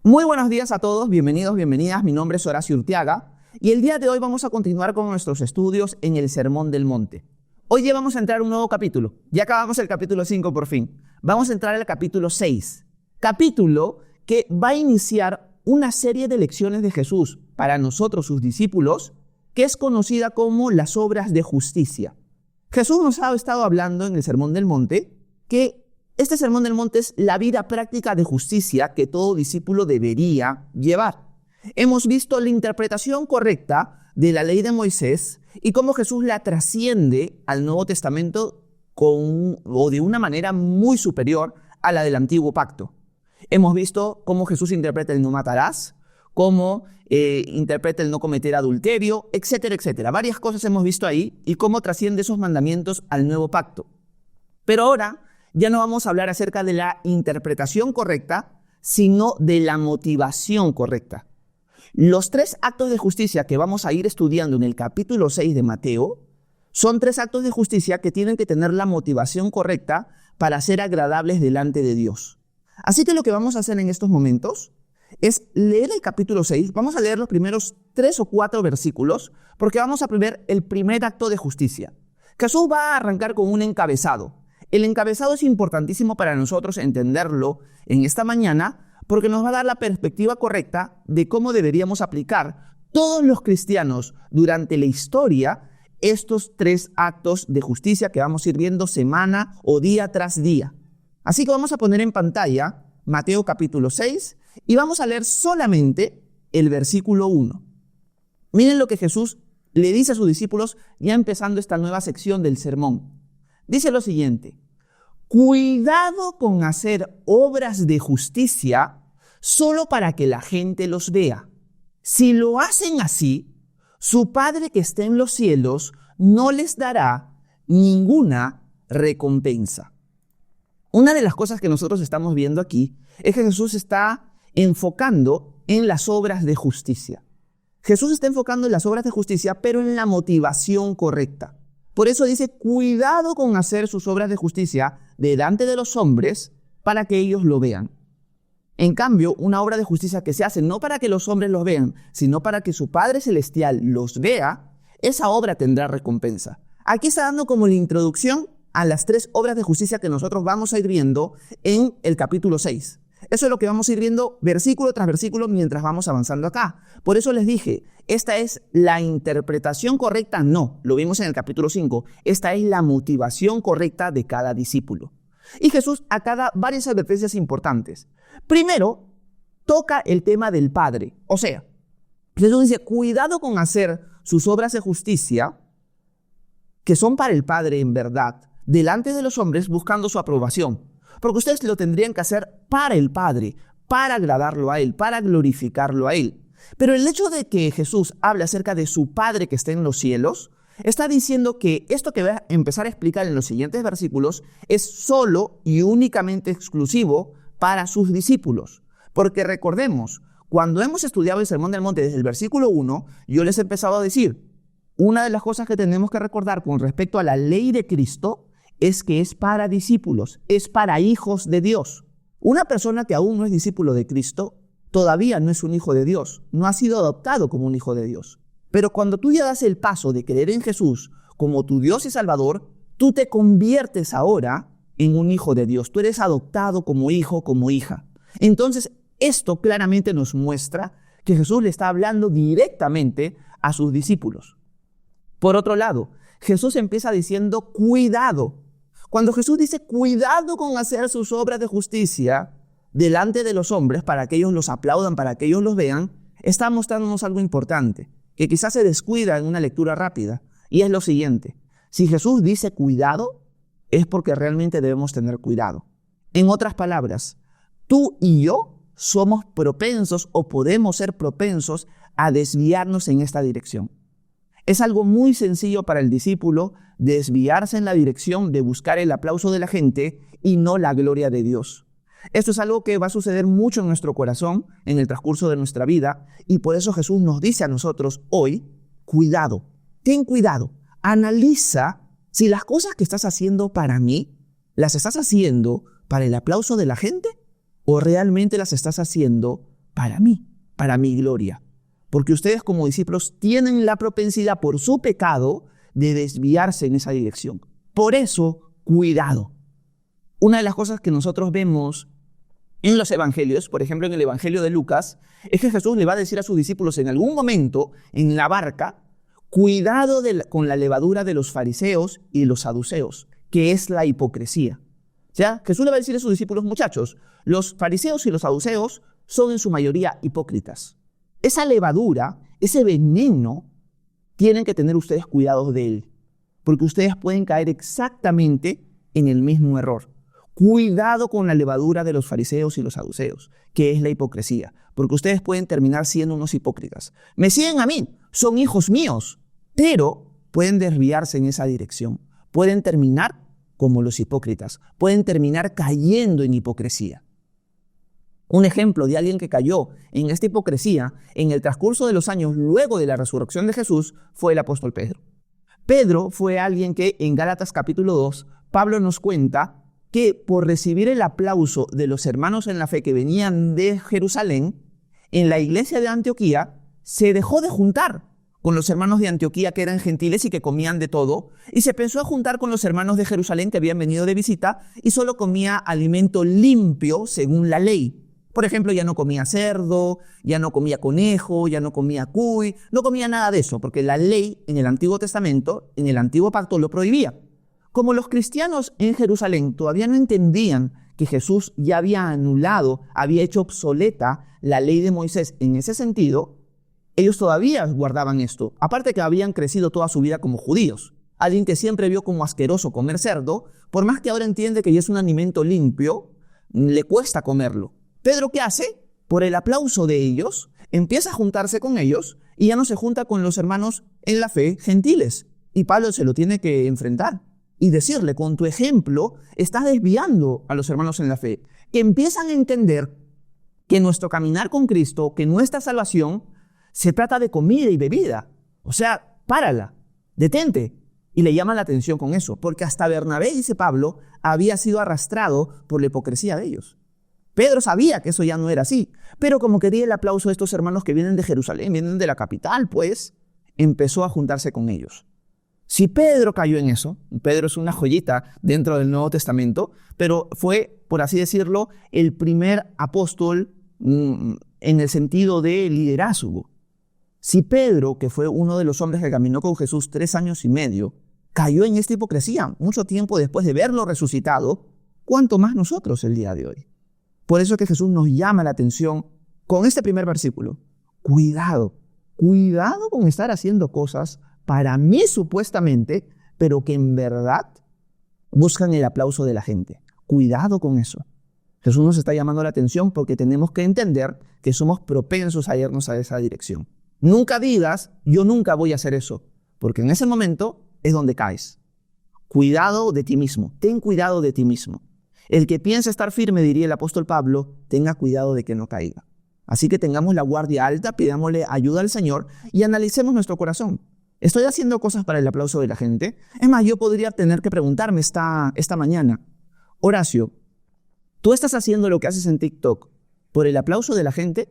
Muy buenos días a todos, bienvenidos, bienvenidas. Mi nombre es Horacio Urteaga y el día de hoy vamos a continuar con nuestros estudios en el Sermón del Monte. Hoy ya vamos a entrar a un nuevo capítulo. Ya acabamos el capítulo 5 por fin. Vamos a entrar al capítulo 6. Capítulo que va a iniciar una serie de lecciones de Jesús para nosotros, sus discípulos, que es conocida como las obras de justicia. Jesús nos ha estado hablando en el Sermón del Monte que este Sermón del Monte es la vida práctica de justicia que todo discípulo debería llevar. Hemos visto la interpretación correcta de la ley de Moisés y cómo Jesús la trasciende al Nuevo Testamento de una manera muy superior a la del Antiguo Pacto. Hemos visto cómo Jesús interpreta el no matarás, cómo interpreta el no cometer adulterio, etcétera, etcétera. Varias cosas hemos visto ahí y cómo trasciende esos mandamientos al Nuevo Pacto. Pero ahora ya no vamos a hablar acerca de la interpretación correcta, sino de la motivación correcta. Los 3 actos de justicia que vamos a ir estudiando en el capítulo 6 de Mateo son 3 actos de justicia que tienen que tener la motivación correcta para ser agradables delante de Dios. Así que lo que vamos a hacer en estos momentos es leer el capítulo 6. Vamos a leer los primeros 3 o 4 versículos porque vamos a ver el primer acto de justicia. Jesús va a arrancar con un encabezado. El encabezado es importantísimo para nosotros entenderlo en esta mañana porque nos va a dar la perspectiva correcta de cómo deberíamos aplicar todos los cristianos durante la historia estos 3 actos de justicia que vamos a ir viendo semana o día tras día. Así que vamos a poner en pantalla Mateo capítulo 6 y vamos a leer solamente el versículo 1. Miren lo que Jesús le dice a sus discípulos ya empezando esta nueva sección del sermón. Dice lo siguiente: cuidado con hacer obras de justicia solo para que la gente los vea. Si lo hacen así, su Padre que está en los cielos no les dará ninguna recompensa. Una de las cosas que nosotros estamos viendo aquí es que Jesús está enfocando en las obras de justicia. Jesús está enfocando en las obras de justicia, pero en la motivación correcta. Por eso dice, cuidado con hacer sus obras de justicia delante de los hombres para que ellos lo vean. En cambio, una obra de justicia que se hace no para que los hombres los vean, sino para que su Padre Celestial los vea, esa obra tendrá recompensa. Aquí está dando como la introducción a las 3 obras de justicia que nosotros vamos a ir viendo en el capítulo 6. Eso es lo que vamos a ir viendo versículo tras versículo mientras vamos avanzando acá. Por eso les dije, esta es la interpretación correcta, no, lo vimos en el capítulo 5. Esta es la motivación correcta de cada discípulo. Y Jesús acá da varias advertencias importantes. Primero, toca el tema del Padre. O sea, Jesús dice, cuidado con hacer sus obras de justicia, que son para el Padre en verdad, delante de los hombres buscando su aprobación. Porque ustedes lo tendrían que hacer para el Padre, para agradarlo a Él, para glorificarlo a Él. Pero el hecho de que Jesús hable acerca de su Padre que está en los cielos, está diciendo que esto que va a empezar a explicar en los siguientes versículos es solo y únicamente exclusivo para sus discípulos. Porque recordemos, cuando hemos estudiado el Sermón del Monte desde el versículo 1, yo les he empezado a decir, una de las cosas que tenemos que recordar con respecto a la ley de Cristo es que es para discípulos, es para hijos de Dios. Una persona que aún no es discípulo de Cristo, todavía no es un hijo de Dios, no ha sido adoptado como un hijo de Dios. Pero cuando tú ya das el paso de creer en Jesús como tu Dios y Salvador, tú te conviertes ahora en un hijo de Dios. Tú eres adoptado como hijo, como hija. Entonces, esto claramente nos muestra que Jesús le está hablando directamente a sus discípulos. Por otro lado, Jesús empieza diciendo cuidado. Cuando Jesús dice cuidado con hacer sus obras de justicia delante de los hombres para que ellos los aplaudan, para que ellos los vean, está mostrándonos algo importante, que quizás se descuida en una lectura rápida, y es lo siguiente. Si Jesús dice cuidado, es porque realmente debemos tener cuidado. En otras palabras, tú y yo somos propensos o podemos ser propensos a desviarnos en esta dirección. Es algo muy sencillo para el discípulo desviarse en la dirección de buscar el aplauso de la gente y no la gloria de Dios. Esto es algo que va a suceder mucho en nuestro corazón en el transcurso de nuestra vida y por eso Jesús nos dice a nosotros hoy, cuidado, ten cuidado, analiza si las cosas que estás haciendo para mí, ¿las estás haciendo para el aplauso de la gente o realmente las estás haciendo para mí, para mi gloria. Porque ustedes como discípulos tienen la propensidad por su pecado de desviarse en esa dirección. Por eso, cuidado. Una de las cosas que nosotros vemos en los evangelios, por ejemplo en el evangelio de Lucas, es que Jesús le va a decir a sus discípulos en algún momento en la barca, cuidado con la levadura de los fariseos y de los saduceos, que es la hipocresía. ¿Ya? Jesús le va a decir a sus discípulos, muchachos, los fariseos y los saduceos son en su mayoría hipócritas. Esa levadura, ese veneno, tienen que tener ustedes cuidado de él, porque ustedes pueden caer exactamente en el mismo error. Cuidado con la levadura de los fariseos y los saduceos, que es la hipocresía, porque ustedes pueden terminar siendo unos hipócritas. Me siguen a mí, son hijos míos, pero pueden desviarse en esa dirección. Pueden terminar como los hipócritas, pueden terminar cayendo en hipocresía. Un ejemplo de alguien que cayó en esta hipocresía en el transcurso de los años luego de la resurrección de Jesús fue el apóstol Pedro. Pedro fue alguien que en Gálatas capítulo 2, Pablo nos cuenta que por recibir el aplauso de los hermanos en la fe que venían de Jerusalén, en la iglesia de Antioquía se dejó de juntar con los hermanos de Antioquía que eran gentiles y que comían de todo, y se pensó a juntar con los hermanos de Jerusalén que habían venido de visita y solo comía alimento limpio según la ley. Por ejemplo, ya no comía cerdo, ya no comía conejo, ya no comía cuy, no comía nada de eso, porque la ley en el Antiguo Testamento, en el Antiguo Pacto, lo prohibía. Como los cristianos en Jerusalén todavía no entendían que Jesús ya había anulado, había hecho obsoleta la ley de Moisés en ese sentido, ellos todavía guardaban esto. Aparte que habían crecido toda su vida como judíos. Alguien que siempre vio como asqueroso comer cerdo, por más que ahora entiende que ya es un alimento limpio, le cuesta comerlo. Pedro, ¿qué hace? Por el aplauso de ellos, empieza a juntarse con ellos y ya no se junta con los hermanos en la fe gentiles. Y Pablo se lo tiene que enfrentar y decirle, con tu ejemplo, estás desviando a los hermanos en la fe, que empiezan a entender que nuestro caminar con Cristo, que nuestra salvación, se trata de comida y bebida. O sea, párala, detente. Y le llama la atención con eso, porque hasta Bernabé, dice Pablo, había sido arrastrado por la hipocresía de ellos. Pedro sabía que eso ya no era así, pero como quería el aplauso de estos hermanos que vienen de Jerusalén, vienen de la capital, pues, empezó a juntarse con ellos. Si Pedro cayó en eso, Pedro es una joyita dentro del Nuevo Testamento, pero fue, por así decirlo, el primer apóstol en el sentido de liderazgo. Si Pedro, que fue uno de los hombres que caminó con Jesús 3 años y medio, cayó en esta hipocresía mucho tiempo después de verlo resucitado, ¿cuánto más nosotros el día de hoy? Por eso es que Jesús nos llama la atención con este primer versículo. Cuidado con estar haciendo cosas para mí supuestamente, pero que en verdad buscan el aplauso de la gente. Cuidado con eso. Jesús nos está llamando la atención porque tenemos que entender que somos propensos a irnos a esa dirección. Nunca digas, yo nunca voy a hacer eso, porque en ese momento es donde caes. Cuidado de ti mismo, ten cuidado de ti mismo. El que piensa estar firme, diría el apóstol Pablo, tenga cuidado de que no caiga. Así que tengamos la guardia alta, pidámosle ayuda al Señor y analicemos nuestro corazón. ¿Estoy haciendo cosas para el aplauso de la gente? Es más, yo podría tener que preguntarme esta mañana, Horacio, ¿tú estás haciendo lo que haces en TikTok por el aplauso de la gente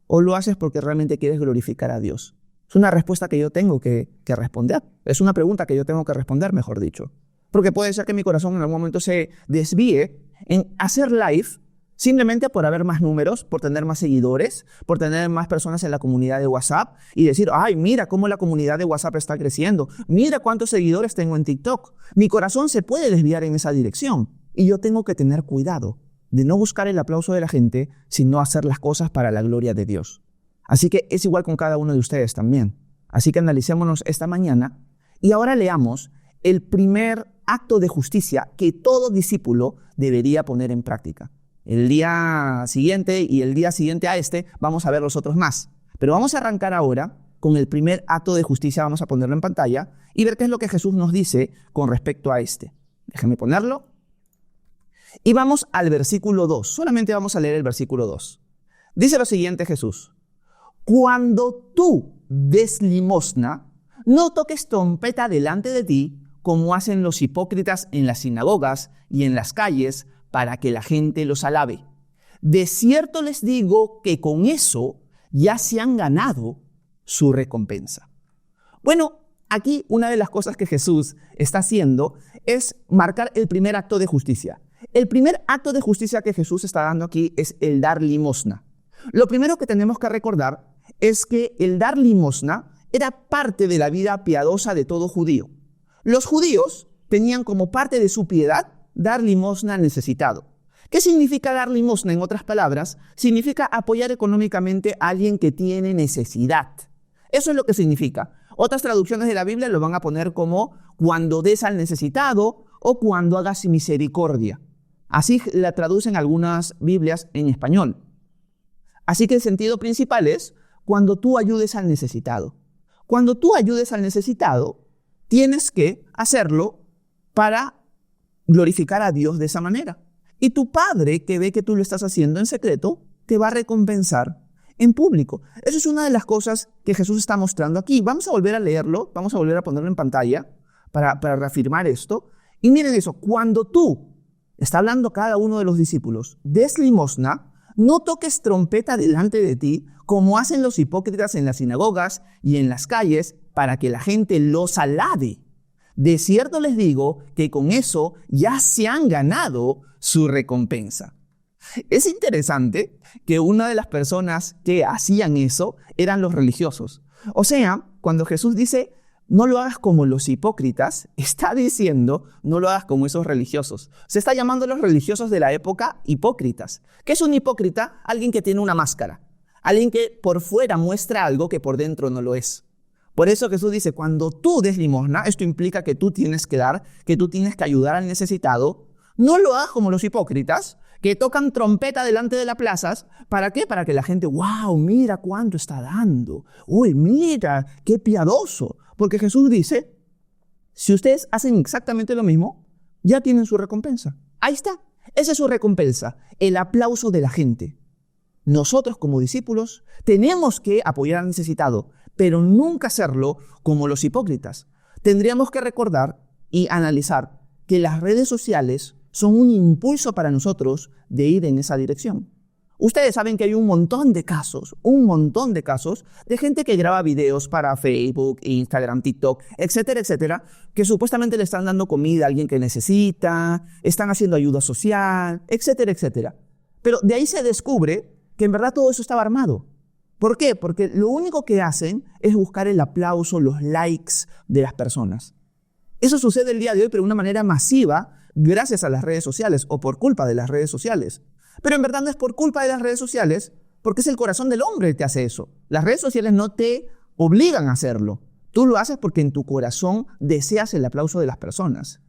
o lo haces porque realmente quieres glorificar a Dios? Es una respuesta que yo tengo que responder. Es una pregunta que yo tengo que responder, mejor dicho. Porque puede ser que mi corazón en algún momento se desvíe en hacer live simplemente por haber más números, por tener más seguidores, por tener más personas en la comunidad de WhatsApp y decir, ay, mira cómo la comunidad de WhatsApp está creciendo, mira cuántos seguidores tengo en TikTok. Mi corazón se puede desviar en esa dirección y yo tengo que tener cuidado de no buscar el aplauso de la gente, sino hacer las cosas para la gloria de Dios. Así que es igual con cada uno de ustedes también. Así que analicémonos esta mañana y ahora leamos el primer acto de justicia que todo discípulo debería poner en práctica. El día siguiente y el día siguiente a este vamos a ver los otros más. Pero vamos a arrancar ahora con el primer acto de justicia, vamos a ponerlo en pantalla y ver qué es lo que Jesús nos dice con respecto a este. Déjenme ponerlo. Y vamos al versículo 2. Solamente vamos a leer el versículo 2. Dice lo siguiente Jesús. Cuando tú des limosna, no toques trompeta delante de ti, como hacen los hipócritas en las sinagogas y en las calles, para que la gente los alabe. De cierto les digo que con eso ya se han ganado su recompensa. Bueno, aquí una de las cosas que Jesús está haciendo es marcar el primer acto de justicia. El primer acto de justicia que Jesús está dando aquí es el dar limosna. Lo primero que tenemos que recordar es que el dar limosna era parte de la vida piadosa de todo judío. Los judíos tenían como parte de su piedad dar limosna al necesitado. ¿Qué significa dar limosna? En otras palabras, significa apoyar económicamente a alguien que tiene necesidad. Eso es lo que significa. Otras traducciones de la Biblia lo van a poner como cuando des al necesitado o cuando hagas misericordia. Así la traducen algunas Biblias en español. Así que el sentido principal es cuando tú ayudes al necesitado. Cuando tú ayudes al necesitado, tienes que hacerlo para glorificar a Dios de esa manera. Y tu Padre, que ve que tú lo estás haciendo en secreto, te va a recompensar en público. Eso es una de las cosas que Jesús está mostrando aquí. Vamos a volver a leerlo, vamos a volver a ponerlo en pantalla para reafirmar esto. Y miren eso, cuando tú, está hablando cada uno de los discípulos, des limosna, no toques trompeta delante de ti, como hacen los hipócritas en las sinagogas y en las calles, para que la gente los alabe. De cierto les digo que con eso ya se han ganado su recompensa. Es interesante que una de las personas que hacían eso eran los religiosos. O sea, cuando Jesús dice, no lo hagas como los hipócritas, está diciendo, no lo hagas como esos religiosos. Se está llamando a los religiosos de la época hipócritas. ¿Qué es un hipócrita? Alguien que tiene una máscara. Alguien que por fuera muestra algo que por dentro no lo es. Por eso Jesús dice, cuando tú des limosna, esto implica que tú tienes que dar, que tú tienes que ayudar al necesitado. No lo hagas como los hipócritas, que tocan trompeta delante de las plazas. ¿Para qué? Para que la gente, wow, mira cuánto está dando. Uy, mira, qué piadoso. Porque Jesús dice, si ustedes hacen exactamente lo mismo, ya tienen su recompensa. Ahí está. Esa es su recompensa, el aplauso de la gente. Nosotros como discípulos tenemos que apoyar al necesitado, pero nunca hacerlo como los hipócritas. Tendríamos que recordar y analizar que las redes sociales son un impulso para nosotros de ir en esa dirección. Ustedes saben que hay un montón de casos de gente que graba videos para Facebook, Instagram, TikTok, etcétera, etcétera, que supuestamente le están dando comida a alguien que necesita, están haciendo ayuda social, etcétera, etcétera. Pero de ahí se descubre que en verdad todo eso estaba armado. ¿Por qué? Porque lo único que hacen es buscar el aplauso, los likes de las personas. Eso sucede el día de hoy, pero de una manera masiva, gracias a las redes sociales o por culpa de las redes sociales. Pero en verdad no es por culpa de las redes sociales, porque es el corazón del hombre el que hace eso. Las redes sociales no te obligan a hacerlo. Tú lo haces porque en tu corazón deseas el aplauso de las personas.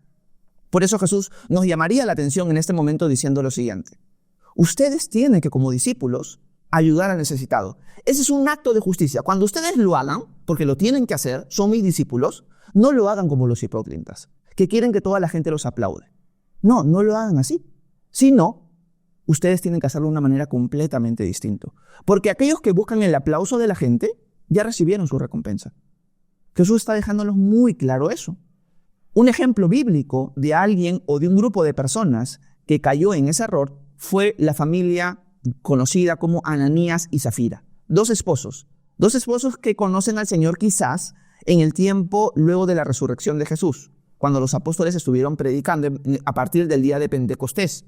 Por eso Jesús nos llamaría la atención en este momento diciendo lo siguiente. Ustedes tienen que, como discípulos, ayudar al necesitado. Ese es un acto de justicia. Cuando ustedes lo hagan, porque lo tienen que hacer, son mis discípulos, no lo hagan como los hipócritas, que quieren que toda la gente los aplaude. No, no lo hagan así. Sino, ustedes tienen que hacerlo de una manera completamente distinta. Porque aquellos que buscan el aplauso de la gente, ya recibieron su recompensa. Jesús está dejándonos muy claro eso. Un ejemplo bíblico de alguien o de un grupo de personas que cayó en ese error fue la familia conocida como Ananías y Zafira. Dos esposos que conocen al Señor quizás en el tiempo luego de la resurrección de Jesús, cuando los apóstoles estuvieron predicando a partir del día de Pentecostés.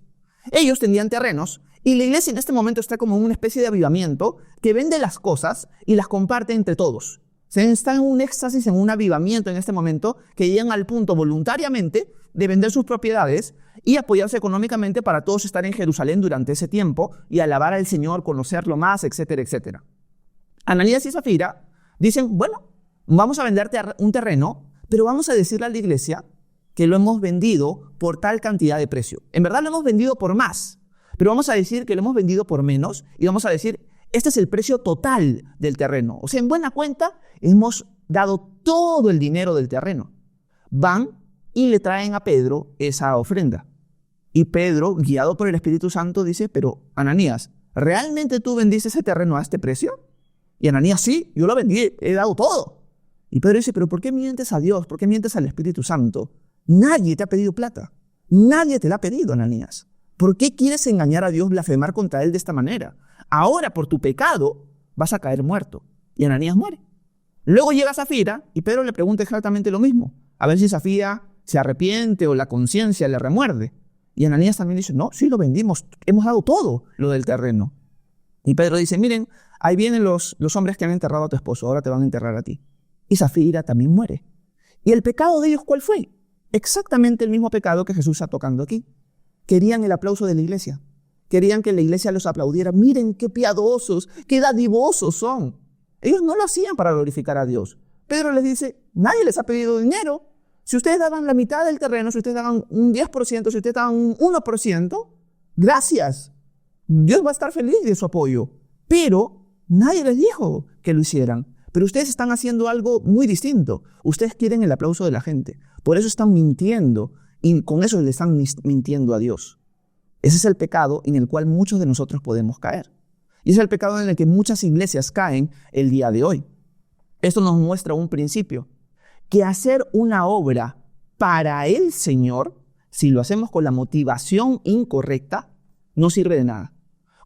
Ellos tenían terrenos y la iglesia en este momento está como en una especie de avivamiento que vende las cosas y las comparte entre todos. Están en un éxtasis, en un avivamiento en este momento que llegan al punto voluntariamente de vender sus propiedades y apoyarse económicamente para todos estar en Jerusalén durante ese tiempo y alabar al Señor, conocerlo más, etcétera, etcétera. Ananías y Zafira dicen, bueno, vamos a venderte un terreno, pero vamos a decirle a la iglesia que lo hemos vendido por tal cantidad de precio. En verdad lo hemos vendido por más, pero vamos a decir que lo hemos vendido por menos y vamos a decir, este es el precio total del terreno. O sea, en buena cuenta, hemos dado todo el dinero del terreno. Van y le traen a Pedro esa ofrenda. Y Pedro, guiado por el Espíritu Santo, dice, pero Ananías, ¿realmente tú vendiste ese terreno a este precio? Y Ananías, sí, yo lo vendí, he dado todo. Y Pedro dice, pero ¿por qué mientes a Dios? ¿Por qué mientes al Espíritu Santo? Nadie te ha pedido plata. Nadie te la ha pedido, Ananías. ¿Por qué quieres engañar a Dios, blasfemar contra Él de esta manera? Ahora, por tu pecado, vas a caer muerto. Y Ananías muere. Luego llega Zafira y Pedro le pregunta exactamente lo mismo. A ver si Zafira se arrepiente o la conciencia le remuerde. Y Ananías también dice, no, sí lo vendimos, hemos dado todo lo del terreno. Y Pedro dice, miren, ahí vienen los hombres que han enterrado a tu esposo, ahora te van a enterrar a ti. Y Zafira también muere. ¿Y el pecado de ellos cuál fue? Exactamente el mismo pecado que Jesús está tocando aquí. Querían el aplauso de la iglesia. Querían que la iglesia los aplaudiera. Miren qué piadosos, qué dadivosos son. Ellos no lo hacían para glorificar a Dios. Pedro les dice, nadie les ha pedido dinero. Si ustedes daban la mitad del terreno, si ustedes daban un 10%, si ustedes daban un 1%, gracias. Dios va a estar feliz de su apoyo. Pero nadie les dijo que lo hicieran. Pero ustedes están haciendo algo muy distinto. Ustedes quieren el aplauso de la gente. Por eso están mintiendo y con eso le están mintiendo a Dios. Ese es el pecado en el cual muchos de nosotros podemos caer. Y es el pecado en el que muchas iglesias caen el día de hoy. Esto nos muestra un principio, que hacer una obra para el Señor, si lo hacemos con la motivación incorrecta, no sirve de nada.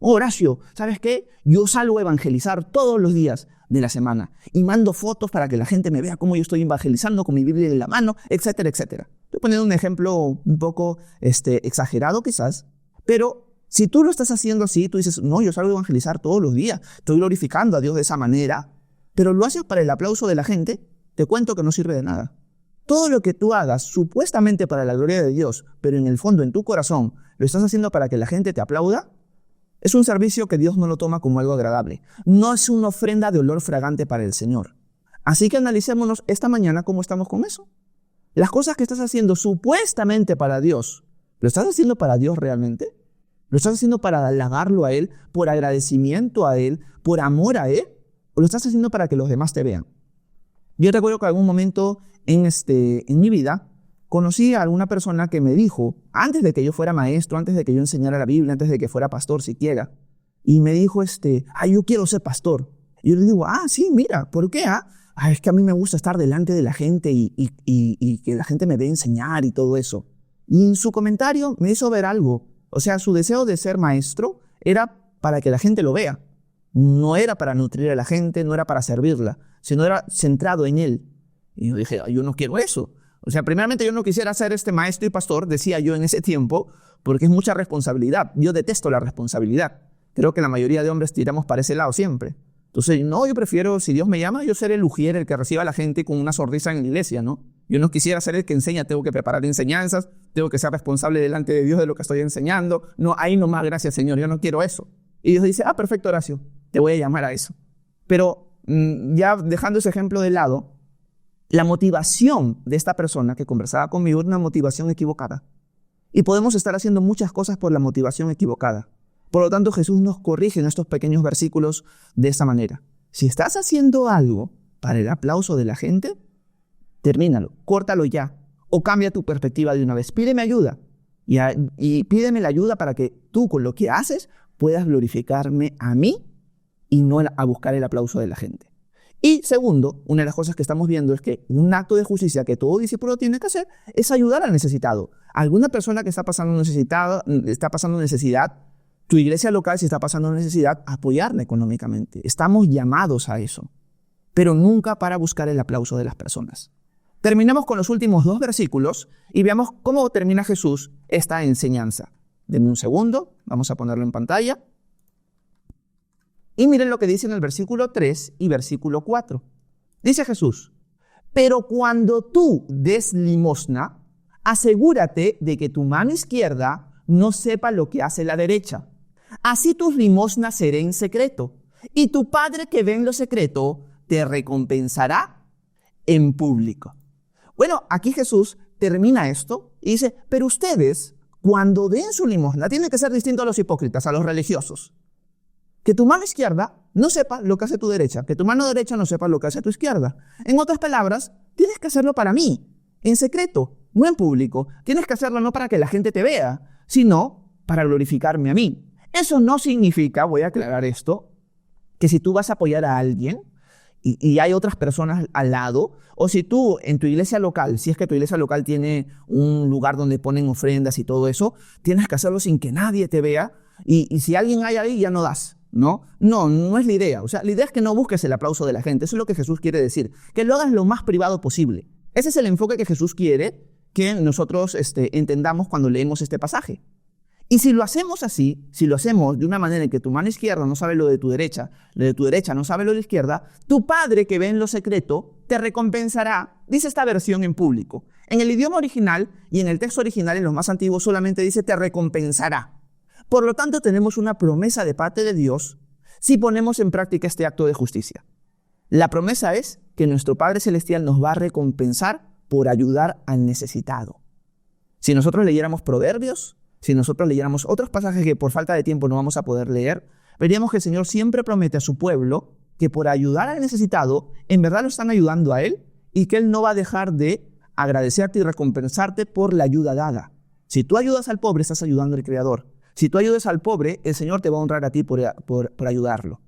Horacio, ¿sabes qué? Yo salgo a evangelizar todos los días de la semana y mando fotos para que la gente me vea cómo yo estoy evangelizando con mi Biblia en la mano, etcétera, etcétera. Estoy poniendo un ejemplo un poco exagerado quizás, pero si tú lo estás haciendo así, tú dices, no, yo salgo a evangelizar todos los días, estoy glorificando a Dios de esa manera, pero lo haces para el aplauso de la gente, te cuento que no sirve de nada. Todo lo que tú hagas supuestamente para la gloria de Dios, pero en el fondo, en tu corazón, lo estás haciendo para que la gente te aplauda, es un servicio que Dios no lo toma como algo agradable. No es una ofrenda de olor fragante para el Señor. Así que analicémonos esta mañana cómo estamos con eso. Las cosas que estás haciendo supuestamente para Dios, ¿lo estás haciendo para Dios realmente? ¿Lo estás haciendo para halagarlo a Él, por agradecimiento a Él, por amor a Él? ¿O lo estás haciendo para que los demás te vean? Yo recuerdo que en algún momento en mi vida conocí a alguna persona que me dijo, antes de que yo fuera maestro, antes de que yo enseñara la Biblia, antes de que fuera pastor siquiera, y me dijo, yo quiero ser pastor. Y yo le digo, sí, mira, ¿por qué? Es que a mí me gusta estar delante de la gente y que la gente me vea enseñar y todo eso. Y en su comentario me hizo ver algo. O sea, su deseo de ser maestro era para que la gente lo vea. No era para nutrir a la gente, no era para servirla, sino era centrado en él. Y yo dije, yo no quiero eso. O sea, primeramente yo no quisiera ser maestro y pastor, decía yo en ese tiempo, porque es mucha responsabilidad. Yo detesto la responsabilidad. Creo que la mayoría de hombres tiramos para ese lado siempre. Entonces, no, yo prefiero, si Dios me llama, yo ser el ujier, el que reciba a la gente con una sonrisa en la iglesia, ¿no? Yo no quisiera ser el que enseña, tengo que preparar enseñanzas, tengo que ser responsable delante de Dios de lo que estoy enseñando. No, ahí nomás, gracias Señor, yo no quiero eso. Y Dios dice, perfecto Horacio, te voy a llamar a eso. Pero ya dejando ese ejemplo de lado, la motivación de esta persona que conversaba conmigo era una motivación equivocada. Y podemos estar haciendo muchas cosas por la motivación equivocada. Por lo tanto, Jesús nos corrige en estos pequeños versículos de esta manera. Si estás haciendo algo para el aplauso de la gente, termínalo, córtalo ya, o cambia tu perspectiva de una vez. Pídeme ayuda y pídeme la ayuda para que tú con lo que haces puedas glorificarme a mí y no a buscar el aplauso de la gente. Y segundo, una de las cosas que estamos viendo es que un acto de justicia que todo discípulo tiene que hacer es ayudar al necesitado. Alguna persona que está pasando necesidad, tu iglesia local si está pasando necesidad, apoyarla económicamente. Estamos llamados a eso, pero nunca para buscar el aplauso de las personas. Terminamos con los últimos 2 versículos y veamos cómo termina Jesús esta enseñanza. Denme un segundo, vamos a ponerlo en pantalla. Y miren lo que dice en el versículo 3 y versículo 4. Dice Jesús, pero cuando tú des limosna, asegúrate de que tu mano izquierda no sepa lo que hace la derecha. Así tus limosnas serán en secreto, y tu Padre que ve en lo secreto te recompensará en público. Bueno, aquí Jesús termina esto y dice, pero ustedes, cuando den su limosna, tienen que ser distintos a los hipócritas, a los religiosos. Que tu mano izquierda no sepa lo que hace tu derecha, que tu mano derecha no sepa lo que hace tu izquierda. En otras palabras, tienes que hacerlo para mí, en secreto, no en público. Tienes que hacerlo no para que la gente te vea, sino para glorificarme a mí. Eso no significa, voy a aclarar esto, que si tú vas a apoyar a alguien y hay otras personas al lado, o si tú en tu iglesia local, si es que tu iglesia local tiene un lugar donde ponen ofrendas y todo eso, tienes que hacerlo sin que nadie te vea, y si alguien hay ahí ya no das, ¿no? No es la idea. O sea, la idea es que no busques el aplauso de la gente. Eso es lo que Jesús quiere decir, que lo hagas lo más privado posible. Ese es el enfoque que Jesús quiere que nosotros entendamos cuando leemos este pasaje. Y si lo hacemos así, si lo hacemos de una manera en que tu mano izquierda no sabe lo de tu derecha no sabe lo de la izquierda, tu Padre que ve en lo secreto te recompensará, dice esta versión en público. En el idioma original y en el texto original, en los más antiguos, solamente dice te recompensará. Por lo tanto, tenemos una promesa de parte de Dios si ponemos en práctica este acto de justicia. La promesa es que nuestro Padre Celestial nos va a recompensar por ayudar al necesitado. Si nosotros leyéramos Proverbios, si nosotros leyéramos otros pasajes que por falta de tiempo no vamos a poder leer, veríamos que el Señor siempre promete a su pueblo que por ayudar al necesitado, en verdad lo están ayudando a Él y que Él no va a dejar de agradecerte y recompensarte por la ayuda dada. Si tú ayudas al pobre, estás ayudando al Creador. Si tú ayudas al pobre, el Señor te va a honrar a ti por ayudarlo.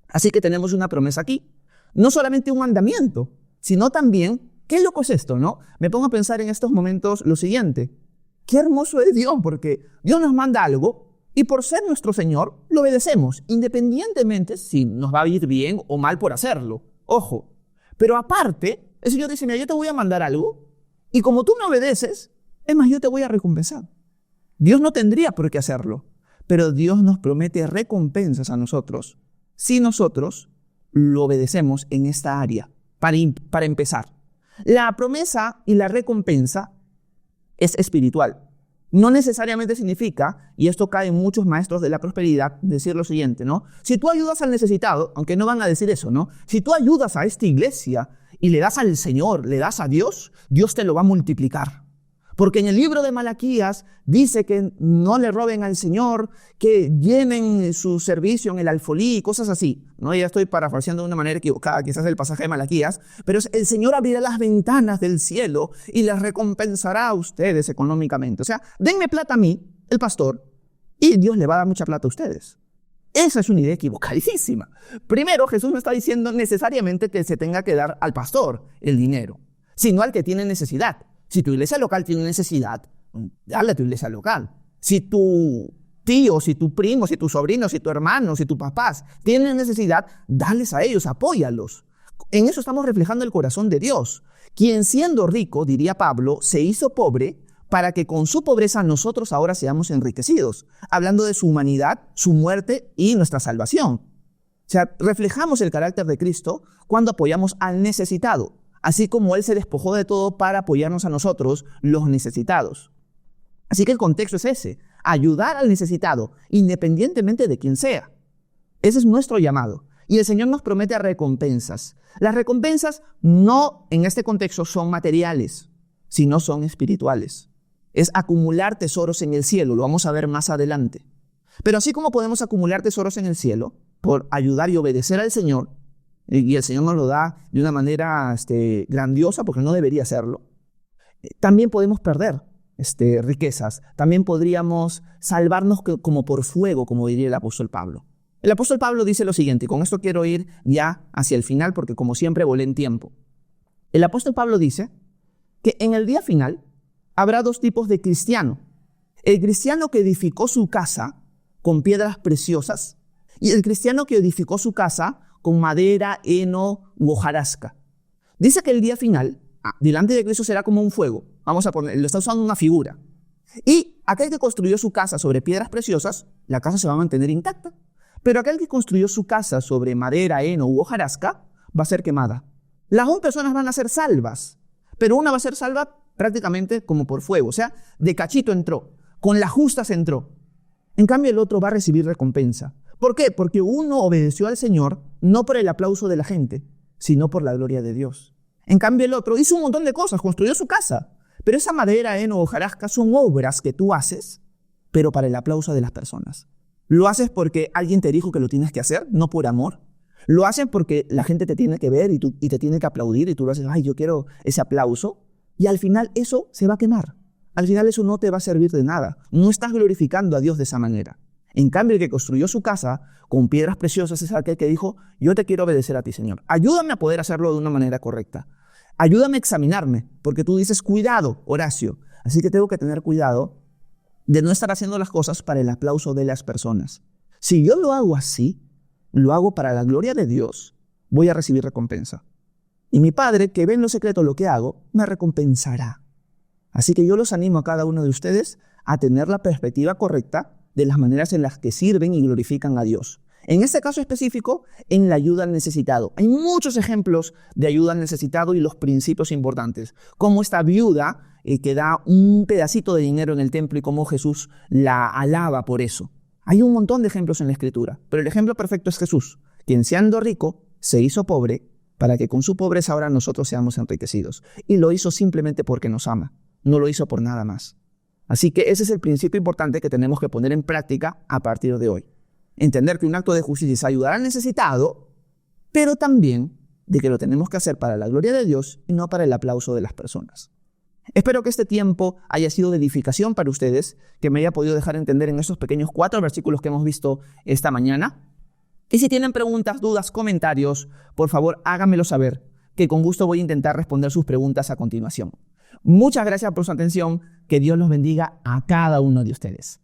Así que tenemos una promesa aquí. No solamente un mandamiento, sino también, qué loco es esto, ¿no? Me pongo a pensar en estos momentos lo siguiente. Qué hermoso es Dios, porque Dios nos manda algo y por ser nuestro Señor lo obedecemos, independientemente si nos va a ir bien o mal por hacerlo. Ojo, pero aparte, el Señor dice, mira, yo te voy a mandar algo y como tú me obedeces, es más, yo te voy a recompensar. Dios no tendría por qué hacerlo, pero Dios nos promete recompensas a nosotros si nosotros lo obedecemos en esta área. Para empezar, la promesa y la recompensa es espiritual. No necesariamente significa, y esto cae en muchos maestros de la prosperidad, decir lo siguiente, ¿no? Si tú ayudas al necesitado, aunque no van a decir eso, ¿no? Si tú ayudas a esta iglesia y le das al Señor, le das a Dios, Dios te lo va a multiplicar. Porque en el libro de Malaquías dice que no le roben al Señor, que llenen su servicio en el alfolí y cosas así, ¿no? Ya estoy parafraseando de una manera equivocada, quizás el pasaje de Malaquías, pero el Señor abrirá las ventanas del cielo y les recompensará a ustedes económicamente. O sea, denme plata a mí, el pastor, y Dios le va a dar mucha plata a ustedes. Esa es una idea equivocadísima. Primero, Jesús no está diciendo necesariamente que se tenga que dar al pastor el dinero, sino al que tiene necesidad. Si tu iglesia local tiene necesidad, dale a tu iglesia local. Si tu tío, si tu primo, si tu sobrino, si tu hermano, si tus papás tienen necesidad, dales a ellos, apóyalos. En eso estamos reflejando el corazón de Dios, quien siendo rico, diría Pablo, se hizo pobre para que con su pobreza nosotros ahora seamos enriquecidos, hablando de su humanidad, su muerte y nuestra salvación. O sea, reflejamos el carácter de Cristo cuando apoyamos al necesitado, así como Él se despojó de todo para apoyarnos a nosotros, los necesitados. Así que el contexto es ese, ayudar al necesitado, independientemente de quién sea. Ese es nuestro llamado. Y el Señor nos promete recompensas. Las recompensas no, en este contexto, son materiales, sino son espirituales. Es acumular tesoros en el cielo, lo vamos a ver más adelante. Pero así como podemos acumular tesoros en el cielo, por ayudar y obedecer al Señor, y el Señor nos lo da de una manera grandiosa, porque no debería hacerlo, también podemos perder riquezas. También podríamos salvarnos como por fuego, como diría el apóstol Pablo. El apóstol Pablo dice lo siguiente, y con esto quiero ir ya hacia el final, porque como siempre volé en tiempo. El apóstol Pablo dice que en el día final habrá dos tipos de cristiano. El cristiano que edificó su casa con piedras preciosas y el cristiano que edificó su casa con madera, heno u hojarasca. Dice que el día final, delante de Cristo será como un fuego. Vamos a poner, lo está usando una figura. Y aquel que construyó su casa sobre piedras preciosas, la casa se va a mantener intacta. Pero aquel que construyó su casa sobre madera, heno u hojarasca, va a ser quemada. Las dos personas van a ser salvas, pero una va a ser salva prácticamente como por fuego. O sea, de cachito entró, con las justas entró. En cambio, el otro va a recibir recompensa. ¿Por qué? Porque uno obedeció al Señor no por el aplauso de la gente, sino por la gloria de Dios. En cambio, el otro hizo un montón de cosas, construyó su casa. Pero esa madera, heno o hojarasca son obras que tú haces, pero para el aplauso de las personas. Lo haces porque alguien te dijo que lo tienes que hacer, no por amor. Lo haces porque la gente te tiene que ver y te tiene que aplaudir y tú lo haces, ay, yo quiero ese aplauso. Y al final eso se va a quemar. Al final eso no te va a servir de nada. No estás glorificando a Dios de esa manera. En cambio, el que construyó su casa con piedras preciosas es aquel que dijo, yo te quiero obedecer a ti, Señor. Ayúdame a poder hacerlo de una manera correcta. Ayúdame a examinarme, porque tú dices, cuidado, Horacio. Así que tengo que tener cuidado de no estar haciendo las cosas para el aplauso de las personas. Si yo lo hago así, lo hago para la gloria de Dios, voy a recibir recompensa. Y mi Padre, que ve en lo secreto lo que hago, me recompensará. Así que yo los animo a cada uno de ustedes a tener la perspectiva correcta de las maneras en las que sirven y glorifican a Dios. En este caso específico, en la ayuda al necesitado. Hay muchos ejemplos de ayuda al necesitado y los principios importantes, como esta viuda que da un pedacito de dinero en el templo y cómo Jesús la alaba por eso. Hay un montón de ejemplos en la Escritura, pero el ejemplo perfecto es Jesús, quien siendo rico se hizo pobre para que con su pobreza ahora nosotros seamos enriquecidos. Y lo hizo simplemente porque nos ama, no lo hizo por nada más. Así que ese es el principio importante que tenemos que poner en práctica a partir de hoy. Entender que un acto de justicia es ayudar al necesitado, pero también de que lo tenemos que hacer para la gloria de Dios y no para el aplauso de las personas. Espero que este tiempo haya sido de edificación para ustedes, que me haya podido dejar entender en estos pequeños 4 versículos que hemos visto esta mañana. Y si tienen preguntas, dudas, comentarios, por favor háganmelo saber, que con gusto voy a intentar responder sus preguntas a continuación. Muchas gracias por su atención, que Dios los bendiga a cada uno de ustedes.